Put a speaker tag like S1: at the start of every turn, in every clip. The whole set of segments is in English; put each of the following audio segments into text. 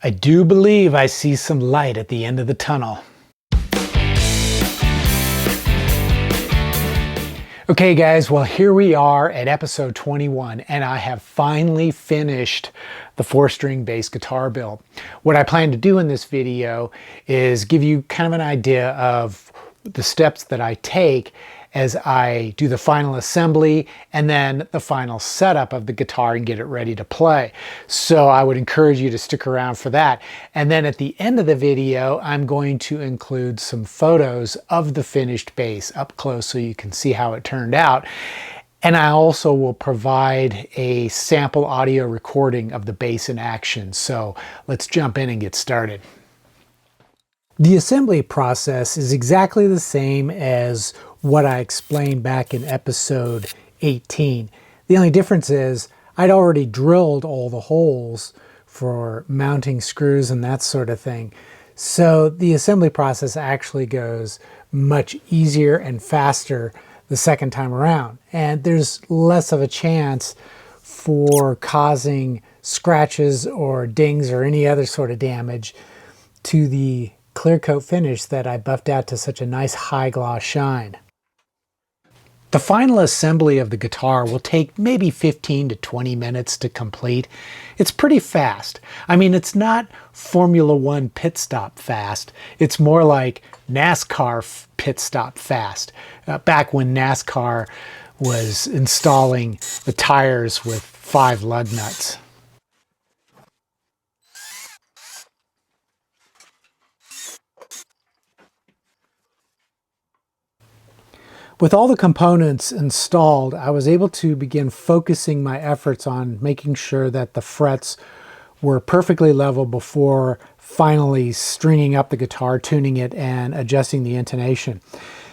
S1: I do believe I see some light at the end of the tunnel. Okay guys, well here we are at episode 21 and I have finally finished the 4-string bass guitar build. What I plan to do in this video is give you kind of an idea of the steps that I take as I do the final assembly and then the final setup of the guitar and get it ready to play. So I would encourage you to stick around for that. And then at the end of the video, I'm going to include some photos of the finished bass up close so you can see how it turned out. And I also will provide a sample audio recording of the bass in action. So let's jump in and get started. The assembly process is exactly the same as what I explained back in episode 18. The only difference is I'd already drilled all the holes for mounting screws and that sort of thing. So the assembly process actually goes much easier and faster the second time around. And there's less of a chance for causing scratches or dings or any other sort of damage to the clear coat finish that I buffed out to such a nice high gloss shine. The final assembly of the guitar will take maybe 15 to 20 minutes to complete. It's pretty fast. I mean, it's not Formula One pit stop fast. It's more like NASCAR pit stop fast. Back when NASCAR was installing the tires with 5 lug nuts. With all the components installed, I was able to begin focusing my efforts on making sure that the frets were perfectly level before finally stringing up the guitar, tuning it, and adjusting the intonation.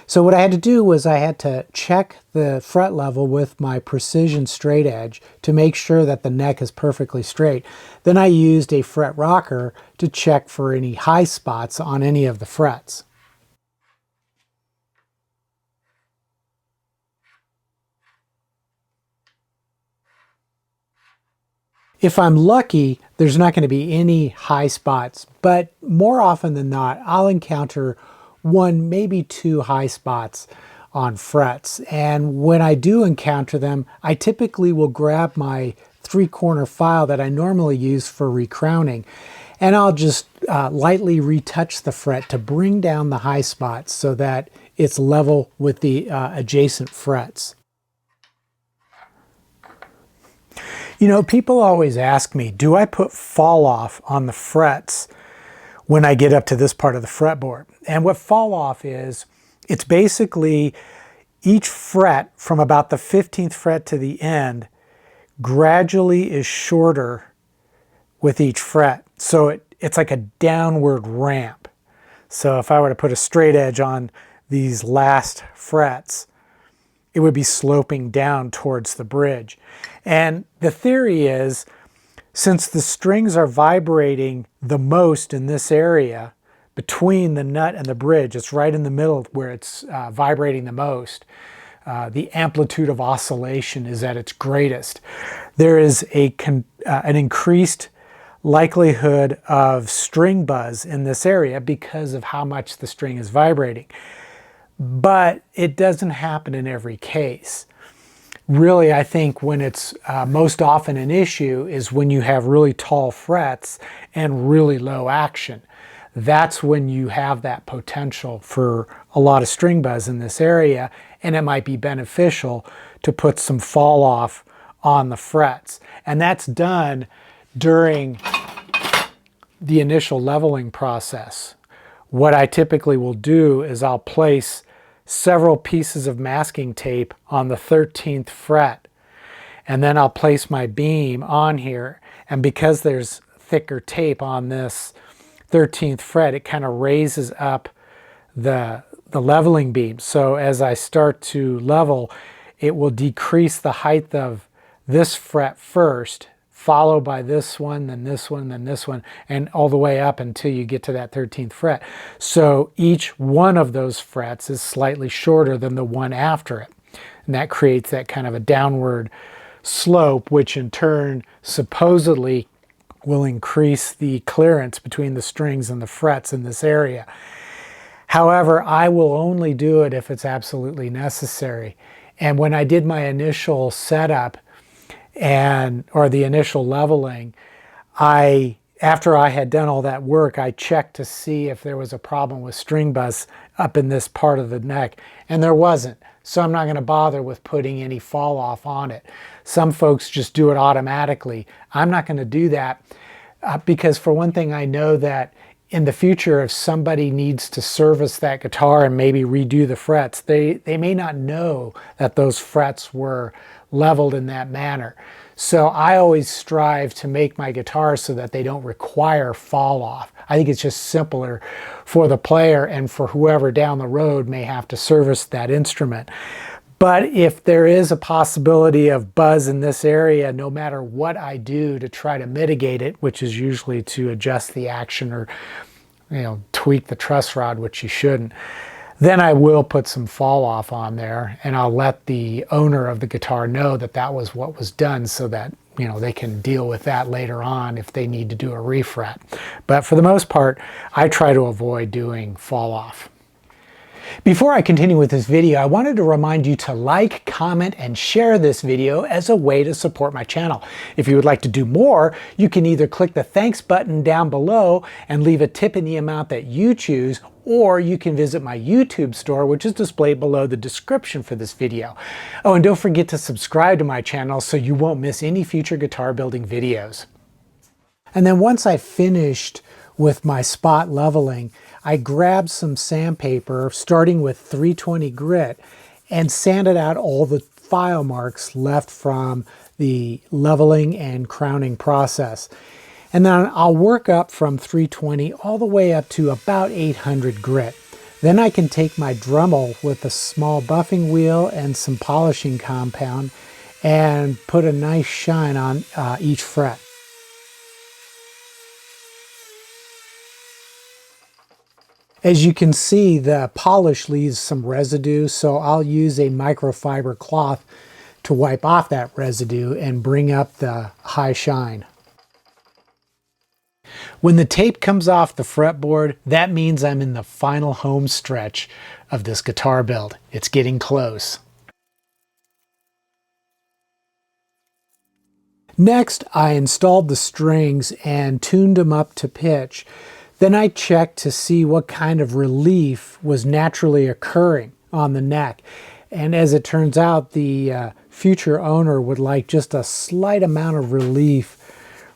S1: So what I had to do was I had to check the fret level with my precision straight edge to make sure that the neck is perfectly straight. Then I used a fret rocker to check for any high spots on any of the frets. If I'm lucky, there's not going to be any high spots, but more often than not, I'll encounter 1, maybe 2 high spots on frets. And when I do encounter them, I typically will grab my 3-corner file that I normally use for recrowning, and I'll just lightly retouch the fret to bring down the high spots so that it's level with the adjacent frets. You know, people always ask me, do I put fall off on the frets when I get up to this part of the fretboard? And what fall off is, it's basically each fret from about the 15th fret to the end gradually is shorter with each fret. So it's like a downward ramp. So if I were to put a straight edge on these last frets, it would be sloping down towards the bridge. And the theory is, since the strings are vibrating the most in this area, between the nut and the bridge, it's right in the middle where it's vibrating the most, the amplitude of oscillation is at its greatest. There is an increased likelihood of string buzz in this area because of how much the string is vibrating. But it doesn't happen in every case. Really, I think when it's most often an issue is when you have really tall frets and really low action. That's when you have that potential for a lot of string buzz in this area, and it might be beneficial to put some fall off on the frets. And that's done during the initial leveling process. What I typically will do is I'll place several pieces of masking tape on the 13th fret, and then I'll place my beam on here, and because there's thicker tape on this 13th fret, it kind of raises up the leveling beam. So as I start to level, it will decrease the height of this fret first, followed by this one, then this one, then this one, and all the way up until you get to that 13th fret. So each one of those frets is slightly shorter than the one after it. And that creates that kind of a downward slope, which in turn supposedly will increase the clearance between the strings and the frets in this area. However, I will only do it if it's absolutely necessary. And when I did my initial setup or the initial leveling, after I had done all that work, I checked to see if there was a problem with string buzz up in this part of the neck, and there wasn't. So I'm not going to bother with putting any fall off on it. Some folks just do it automatically. I'm not going to do that because, for one thing, I know that in the future, if somebody needs to service that guitar and maybe redo the frets, they may not know that those frets were leveled in that manner. So I always strive to make my guitars so that they don't require fall off. I think it's just simpler for the player and for whoever down the road may have to service that instrument. But if there is a possibility of buzz in this area, no matter what I do to try to mitigate it, which is usually to adjust the action or tweak the truss rod, which you shouldn't, then I will put some fall off on there, and I'll let the owner of the guitar know that that was what was done, so that they can deal with that later on if they need to do a refret. But for the most part, I try to avoid doing fall off. Before I continue with this video, I wanted to remind you to like, comment, and share this video as a way to support my channel. If you would like to do more, you can either click the thanks button down below and leave a tip in the amount that you choose, or you can visit my YouTube store, which is displayed below the description for this video. Oh, and don't forget to subscribe to my channel so you won't miss any future guitar building videos. And then once I finished with my spot leveling, I grabbed some sandpaper, starting with 320 grit, and sanded out all the file marks left from the leveling and crowning process. And then I'll work up from 320 all the way up to about 800 grit. Then I can take my Dremel with a small buffing wheel and some polishing compound and put a nice shine on each fret. As you can see, the polish leaves some residue, so I'll use a microfiber cloth to wipe off that residue and bring up the high shine. When the tape comes off the fretboard, that means I'm in the final home stretch of this guitar build. It's getting close. Next, I installed the strings and tuned them up to pitch. Then I checked to see what kind of relief was naturally occurring on the neck. And as it turns out, the future owner would like just a slight amount of relief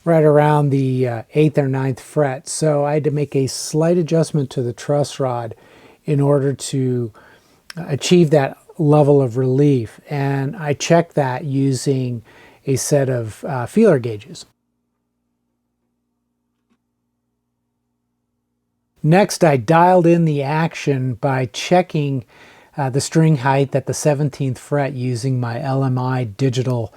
S1: right around the 8th or 9th fret. So I had to make a slight adjustment to the truss rod in order to achieve that level of relief. And I checked that using a set of feeler gauges. Next, I dialed in the action by checking the string height at the 17th fret using my LMI digital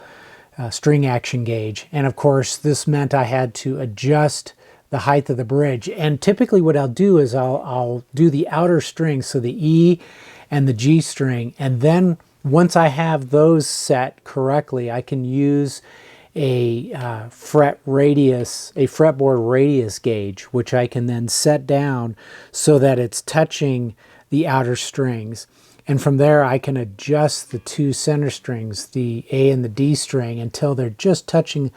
S1: string action gauge. And of course, this meant I had to adjust the height of the bridge. And typically what I'll do is I'll do the outer strings, so the E and the G string, and then once I have those set correctly, I can use a fretboard radius gauge, which I can then set down so that it's touching the outer strings. And from there I can adjust the two center strings, the A and the D string, until they're just touching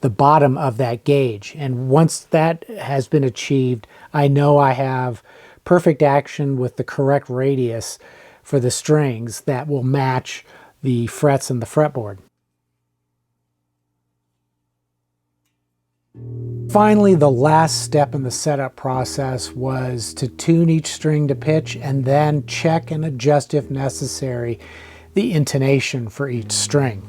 S1: the bottom of that gauge. And once that has been achieved, I know I have perfect action with the correct radius for the strings that will match the frets in the fretboard. Finally, the last step in the setup process was to tune each string to pitch and then check and adjust, if necessary, the intonation for each string.